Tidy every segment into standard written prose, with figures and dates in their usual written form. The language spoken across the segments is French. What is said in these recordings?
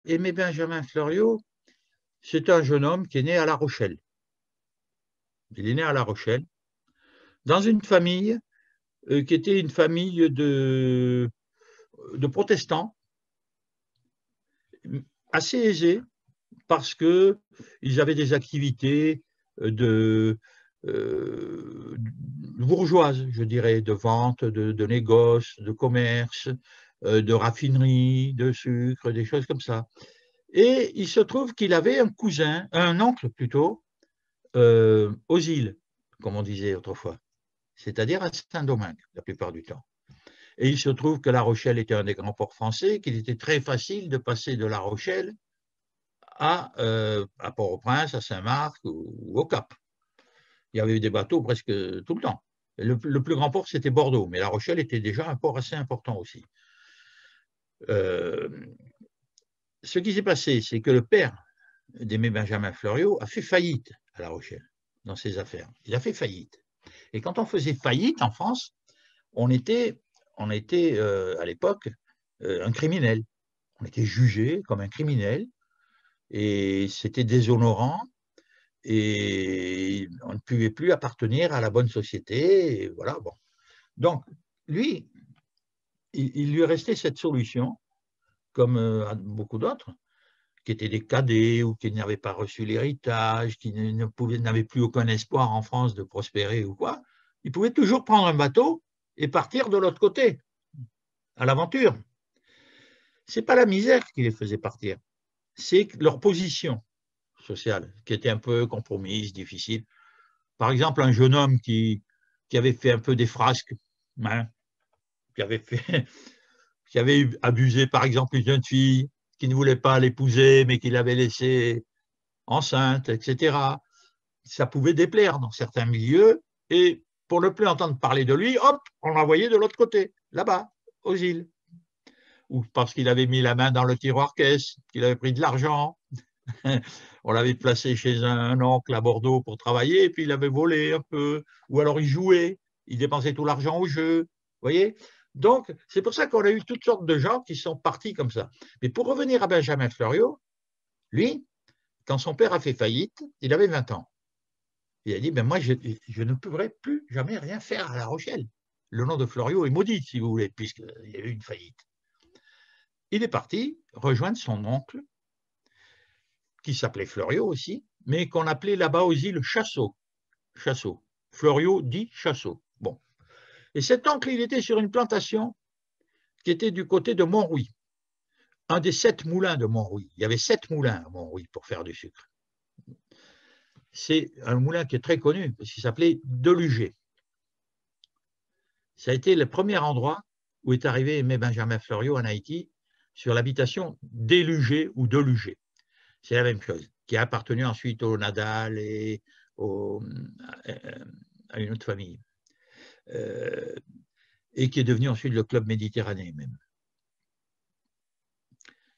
Aimé Benjamin Fleuriot, c'est un jeune homme qui est né à La Rochelle. Il est né à La Rochelle, dans une famille qui était une famille de protestants, assez aisés, parce qu'ils avaient des activités bourgeoises, je dirais, de vente, de négoce, de commerce, de raffinerie, de sucre, des choses comme ça. Et il se trouve qu'il avait un oncle plutôt, aux îles, comme on disait autrefois, c'est-à-dire à Saint-Domingue, la plupart du temps. Et il se trouve que La Rochelle était un des grands ports français, qu'il était très facile de passer de La Rochelle à Port-au-Prince, à Saint-Marc ou au Cap. Il y avait des bateaux presque tout le temps. Le plus grand port, c'était Bordeaux, mais La Rochelle était déjà un port assez important aussi. Ce qui s'est passé, c'est que le père d'Aimé Benjamin Fleuriot a fait faillite à La Rochelle dans ses affaires. Il a fait faillite. Et quand on faisait faillite en France, on était à l'époque un criminel. On était jugé comme un criminel et c'était déshonorant et on ne pouvait plus appartenir à la bonne société. Et voilà, bon. Donc, lui, il lui restait cette solution, comme à beaucoup d'autres, qui étaient des cadets ou qui n'avaient pas reçu l'héritage, qui n'avaient plus aucun espoir en France de prospérer ou quoi. Ils pouvaient toujours prendre un bateau et partir de l'autre côté, à l'aventure. Ce n'est pas la misère qui les faisait partir, c'est leur position sociale, qui était un peu compromise, difficile. Par exemple, un jeune homme qui avait fait un peu des frasques, hein, qui avait abusé, par exemple, une jeune fille qui ne voulait pas l'épouser, mais qui l'avait laissée enceinte, etc. Ça pouvait déplaire dans certains milieux, et pour ne plus entendre parler de lui, hop, on l'envoyait de l'autre côté, là-bas, aux îles. Ou parce qu'il avait mis la main dans le tiroir caisse, qu'il avait pris de l'argent. On l'avait placé chez un oncle à Bordeaux pour travailler, et puis il avait volé un peu, ou alors il jouait, il dépensait tout l'argent au jeu, vous voyez. Donc, c'est pour ça qu'on a eu toutes sortes de gens qui sont partis comme ça. Mais pour revenir à Benjamin Fleuriot, lui, quand son père a fait faillite, il avait 20 ans. Il a dit, ben moi, je ne pourrai plus jamais rien faire à La Rochelle. Le nom de Fleuriot est maudit, si vous voulez, puisqu'il y a eu une faillite. Il est parti rejoindre son oncle, qui s'appelait Fleuriot aussi, mais qu'on appelait là-bas aux îles Chassot. Chassot. Fleuriot dit Chassot. Bon. Et cet oncle, il était sur une plantation qui était du côté de Montrouy, un des 7 moulins de Montrouy. Il y avait 7 moulins à Montrouy pour faire du sucre. C'est un moulin qui est très connu, parce qu'il s'appelait Deluger. Ça a été le premier endroit où est arrivé Aimé Benjamin Fleuriot en Haïti, sur l'habitation d'Éluger ou Deluger. C'est la même chose, qui a appartenu ensuite au Nadal et à une autre famille, et qui est devenu ensuite le club méditerranéen même.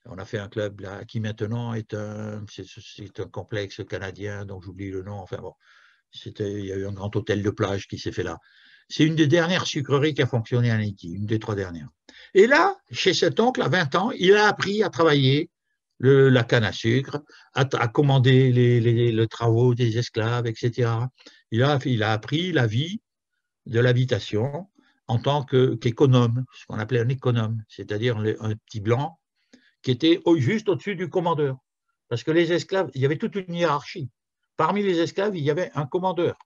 On a fait un club là qui maintenant est un complexe canadien, donc j'oublie le nom. Enfin bon, il y a eu un grand hôtel de plage qui s'est fait là. C'est une des dernières sucreries qui a fonctionné en Haïti, une des 3 dernières. Et là, chez cet oncle, à 20 ans, il a appris à travailler la canne à sucre, à commander les travaux des esclaves, etc. Il a appris la vie de l'habitation en tant qu'économe, ce qu'on appelait un économe, c'est-à-dire un petit blanc qui était juste au-dessus du commandeur. Parce que les esclaves, il y avait toute une hiérarchie. Parmi les esclaves, il y avait un commandeur,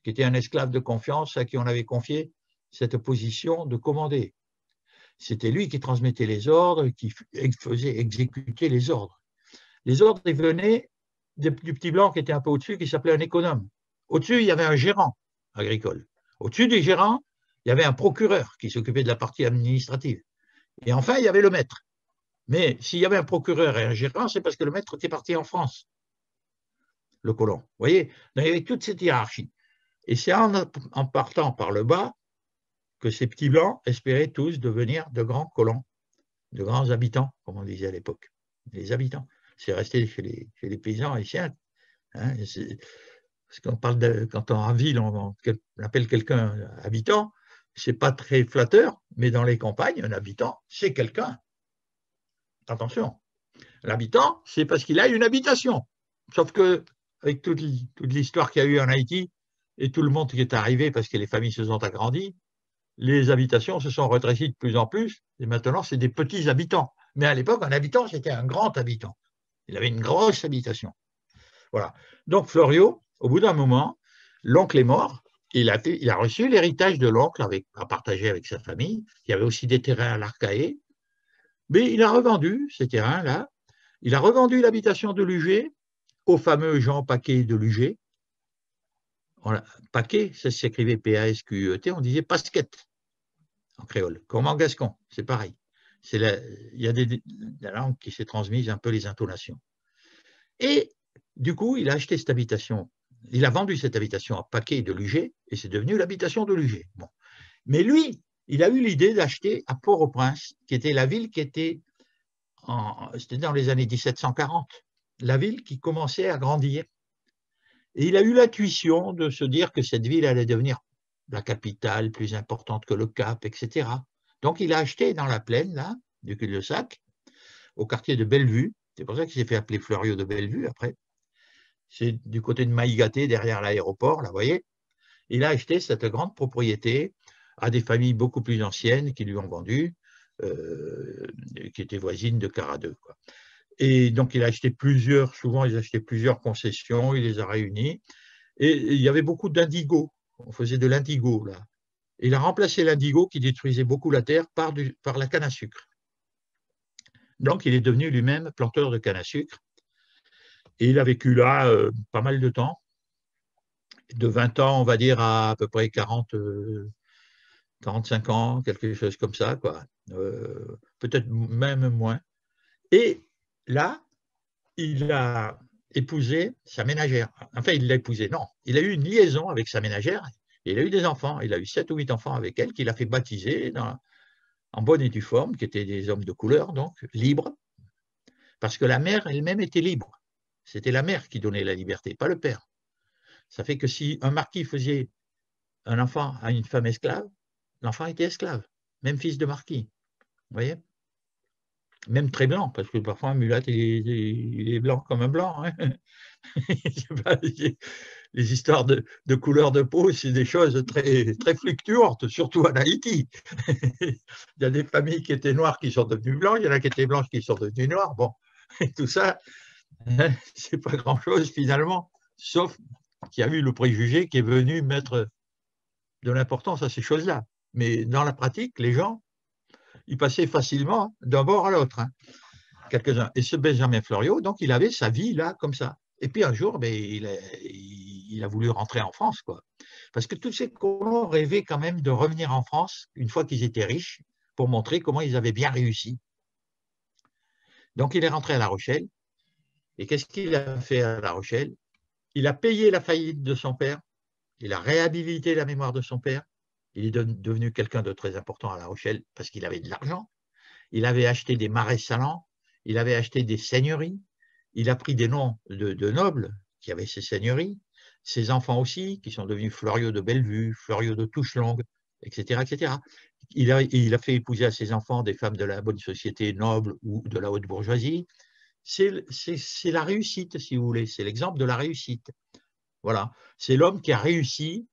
qui était un esclave de confiance à qui on avait confié cette position de commander. C'était lui qui transmettait les ordres, qui faisait exécuter les ordres. Les ordres, ils venaient du petit blanc qui était un peu au-dessus, qui s'appelait un économe. Au-dessus, il y avait un gérant agricole. Au-dessus du gérant, il y avait un procureur qui s'occupait de la partie administrative. Et enfin, il y avait le maître. Mais s'il y avait un procureur et un gérant, c'est parce que le maître était parti en France, le colon. Vous voyez, donc, il y avait toute cette hiérarchie. Et c'est en partant par le bas que ces petits blancs espéraient tous devenir de grands colons, de grands habitants, comme on disait à l'époque. Les habitants. C'est resté chez les paysans haïtiens. Hein, parce qu'on parle quand on est en ville, on appelle quelqu'un habitant, c'est pas très flatteur, mais dans les campagnes, un habitant, c'est quelqu'un. Attention. L'habitant, c'est parce qu'il a une habitation. Sauf que, avec toute l'histoire qu'il y a eu en Haïti et tout le monde qui est arrivé parce que les familles se sont agrandies, les habitations se sont rétrécies de plus en plus, et maintenant, c'est des petits habitants. Mais à l'époque, un habitant, c'était un grand habitant. Il avait une grosse habitation. Voilà. Donc, Floriot, au bout d'un moment, l'oncle est mort. Il a reçu l'héritage de l'oncle à partager avec sa famille. Il y avait aussi des terrains à l'Arcahaie. Mais il a revendu ces terrains-là. Il a revendu l'habitation de Lugé au fameux Jean Paquet de Lugé. Paquet, ça s'écrivait P-A-S-Q-E-T, on disait pasquette en créole, comme en gascon, c'est pareil. Il y a la langue qui s'est transmise un peu les intonations. Et du coup, il a acheté cette habitation, il a vendu cette habitation à Paquet de Lugé, et c'est devenu l'habitation de Lugé. Bon. Mais lui, il a eu l'idée d'acheter à Port-au-Prince, qui était la ville qui était, c'était dans les années 1740, la ville qui commençait à grandir. Et il a eu l'intuition de se dire que cette ville allait devenir la capitale plus importante que le Cap, etc. Donc il a acheté dans la plaine, là, du cul-de-sac, au quartier de Bellevue. C'est pour ça qu'il s'est fait appeler Fleuriot de Bellevue après. C'est du côté de Maïgaté, derrière l'aéroport, là, vous voyez. Il a acheté cette grande propriété à des familles beaucoup plus anciennes qui lui ont vendu, qui étaient voisines de Caradeux, quoi. Et donc, il a acheté souvent, il a acheté plusieurs concessions, il les a réunies. Et il y avait beaucoup d'indigo. On faisait de l'indigo, là. Et il a remplacé l'indigo qui détruisait beaucoup la terre par la canne à sucre. Donc, il est devenu lui-même planteur de canne à sucre. Et il a vécu là pas mal de temps. De 20 ans, on va dire, à peu près 45 ans, quelque chose comme ça, quoi. Peut-être même moins. Et là, il a épousé sa ménagère. Enfin, il l'a épousée, non. Il a eu une liaison avec sa ménagère. Et il a eu des enfants. Il a eu 7 ou 8 enfants avec elle qu'il a fait baptiser en bonne et due forme, qui étaient des hommes de couleur, donc libres. Parce que la mère elle-même était libre. C'était la mère qui donnait la liberté, pas le père. Ça fait que si un marquis faisait un enfant à une femme esclave, l'enfant était esclave, même fils de marquis. Vous voyez? Même très blanc, parce que parfois un mulâtre, il est blanc comme un blanc. Hein. Les histoires de couleur de peau, c'est des choses très, très fluctuantes, surtout en Haïti. Il y a des familles qui étaient noires qui sont devenues blanches, il y en a qui étaient blanches qui sont devenues noires. Bon, et tout ça, c'est pas grand-chose finalement, sauf qu'il y a eu le préjugé qui est venu mettre de l'importance à ces choses-là. Mais dans la pratique, les gens, ils passaient facilement d'un bord à l'autre, hein, quelques-uns. Et ce Benjamin Fleuriot, donc, il avait sa vie là, comme ça. Et puis un jour, ben, il a voulu rentrer en France, quoi. Parce que tous ces colons rêvaient quand même de revenir en France une fois qu'ils étaient riches, pour montrer comment ils avaient bien réussi. Donc, il est rentré à La Rochelle. Et qu'est-ce qu'il a fait à La Rochelle? Il a payé la faillite de son père. Il a réhabilité la mémoire de son père. Il est devenu quelqu'un de très important à La Rochelle parce qu'il avait de l'argent. Il avait acheté des marais salants. Il avait acheté des seigneuries. Il a pris des noms de nobles qui avaient ces seigneuries. Ses enfants aussi, qui sont devenus Fleuriot de Bellevue, Fleuriot de Touche-Longue, etc., etc. Il a fait épouser à ses enfants des femmes de la bonne société noble ou de la haute bourgeoisie. C'est la réussite, si vous voulez. C'est l'exemple de la réussite. Voilà. C'est l'homme qui a réussi,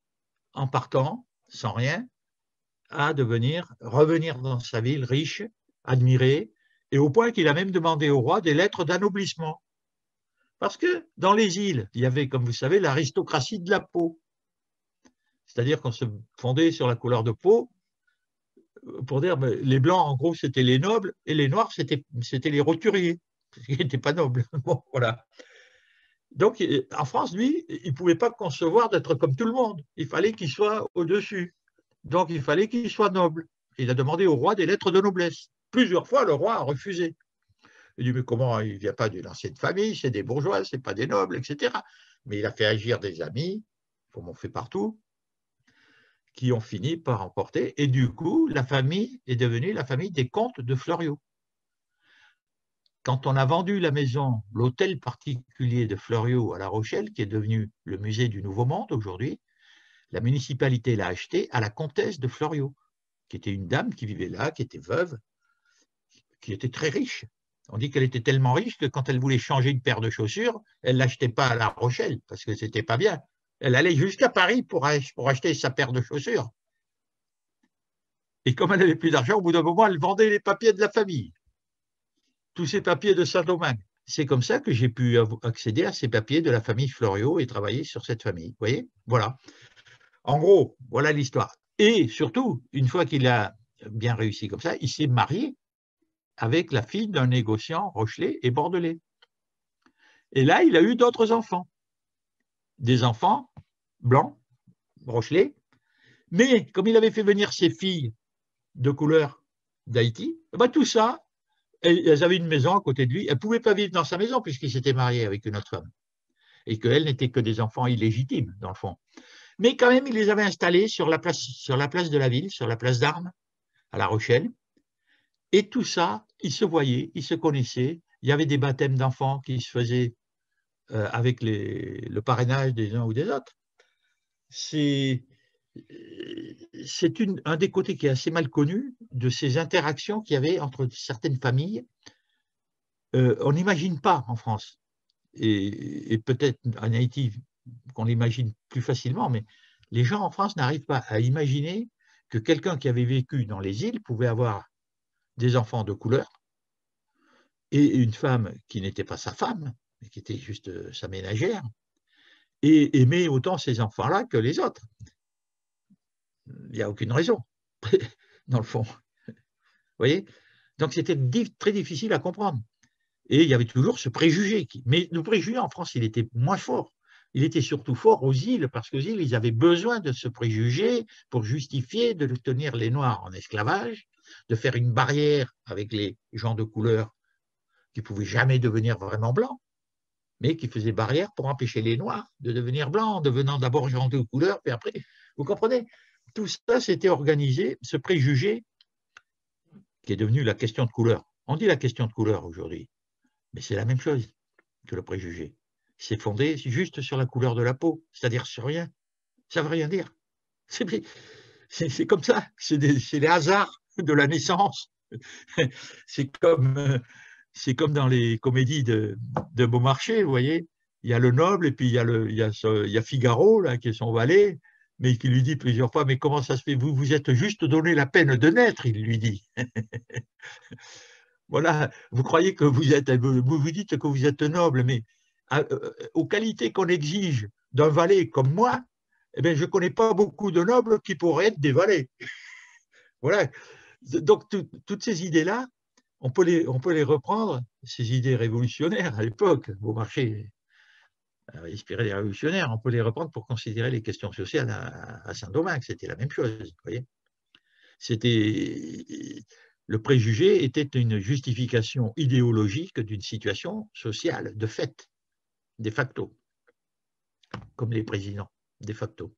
en partant, sans rien, à revenir dans sa ville riche, admiré, et au point qu'il a même demandé au roi des lettres d'anoblissement. Parce que dans les îles, il y avait, comme vous savez, l'aristocratie de la peau. C'est-à-dire qu'on se fondait sur la couleur de peau pour dire les blancs, en gros, c'était les nobles, et les noirs, c'était les roturiers, qui n'étaient pas nobles. Bon, voilà. Donc, en France, lui, il ne pouvait pas concevoir d'être comme tout le monde. Il fallait qu'il soit au-dessus. Donc, il fallait qu'il soit noble. Il a demandé au roi des lettres de noblesse. Plusieurs fois, le roi a refusé. Il dit, mais comment, il ne vient pas d'une ancienne famille, c'est des bourgeois, ce n'est pas des nobles, etc. Mais il a fait agir des amis, comme on fait partout, qui ont fini par emporter. Et du coup, la famille est devenue la famille des comtes de Fleuriot. Quand on a vendu la maison, l'hôtel particulier de Fleuriot à La Rochelle, qui est devenu le musée du Nouveau Monde aujourd'hui, la municipalité l'a acheté à la comtesse de Fleuriot, qui était une dame qui vivait là, qui était veuve, qui était très riche. On dit qu'elle était tellement riche que quand elle voulait changer une paire de chaussures, elle ne l'achetait pas à La Rochelle parce que c'était pas bien. Elle allait jusqu'à Paris pour acheter sa paire de chaussures. Et comme elle n'avait plus d'argent, au bout d'un moment, elle vendait les papiers de la famille. Tous ces papiers de Saint-Domingue. C'est comme ça que j'ai pu accéder à ces papiers de la famille Fleuriot et travailler sur cette famille. Vous voyez? Voilà. En gros, voilà l'histoire. Et surtout, une fois qu'il a bien réussi comme ça, il s'est marié avec la fille d'un négociant rochelais et bordelais. Et là, il a eu d'autres enfants. Des enfants blancs, rochelais. Mais comme il avait fait venir ses filles de couleur d'Haïti, ben tout ça, elles avaient une maison à côté de lui. Elles ne pouvaient pas vivre dans sa maison puisqu'il s'était marié avec une autre femme. Et qu'elles n'étaient que des enfants illégitimes, dans le fond. Mais quand même, il les avait installés sur la place de la ville, sur la place d'Armes, à La Rochelle. Et tout ça, ils se voyaient, ils se connaissaient. Il y avait des baptêmes d'enfants qui se faisaient avec le parrainage des uns ou des autres. C'est un des côtés qui est assez mal connu de ces interactions qu'il y avait entre certaines familles. On n'imagine pas en France, et peut-être en Haïti qu'on l'imagine plus facilement, mais les gens en France n'arrivent pas à imaginer que quelqu'un qui avait vécu dans les îles pouvait avoir des enfants de couleur et une femme qui n'était pas sa femme, mais qui était juste sa ménagère, et aimer autant ces enfants-là que les autres. Il n'y a aucune raison, dans le fond. Vous voyez? Donc c'était très difficile à comprendre. Et il y avait toujours ce préjugé. Mais le préjugé en France, il était moins fort. Il était surtout fort aux îles, parce qu'aux îles, ils avaient besoin de ce préjugé pour justifier de tenir les Noirs en esclavage, de faire une barrière avec les gens de couleur qui ne pouvaient jamais devenir vraiment blancs, mais qui faisaient barrière pour empêcher les Noirs de devenir blancs, en devenant d'abord gens de couleur, puis après, vous comprenez? Tout ça s'était organisé, ce préjugé qui est devenu la question de couleur. On dit la question de couleur aujourd'hui, mais c'est la même chose que le préjugé. C'est fondé juste sur la couleur de la peau, c'est-à-dire sur rien. Ça ne veut rien dire. C'est comme ça, c'est les hasards de la naissance. C'est comme dans les comédies de Beaumarchais, vous voyez. Il y a le noble et puis il y a Figaro, là, qui est son valet, mais qui lui dit plusieurs fois, mais comment ça se fait? Vous vous êtes juste donné la peine de naître, il lui dit. Voilà, vous croyez que vous dites que vous êtes noble, mais aux qualités qu'on exige d'un valet comme moi, eh bien, je ne connais pas beaucoup de nobles qui pourraient être des valets. Voilà. Donc, toutes ces idées-là, on peut les reprendre, ces idées révolutionnaires à l'époque. Beaumarchais avait inspiré les révolutionnaires, on peut les reprendre pour considérer les questions sociales à Saint-Domingue. C'était la même chose, vous voyez. Le préjugé était une justification idéologique d'une situation sociale, de fait, de facto, comme les présidents, de facto.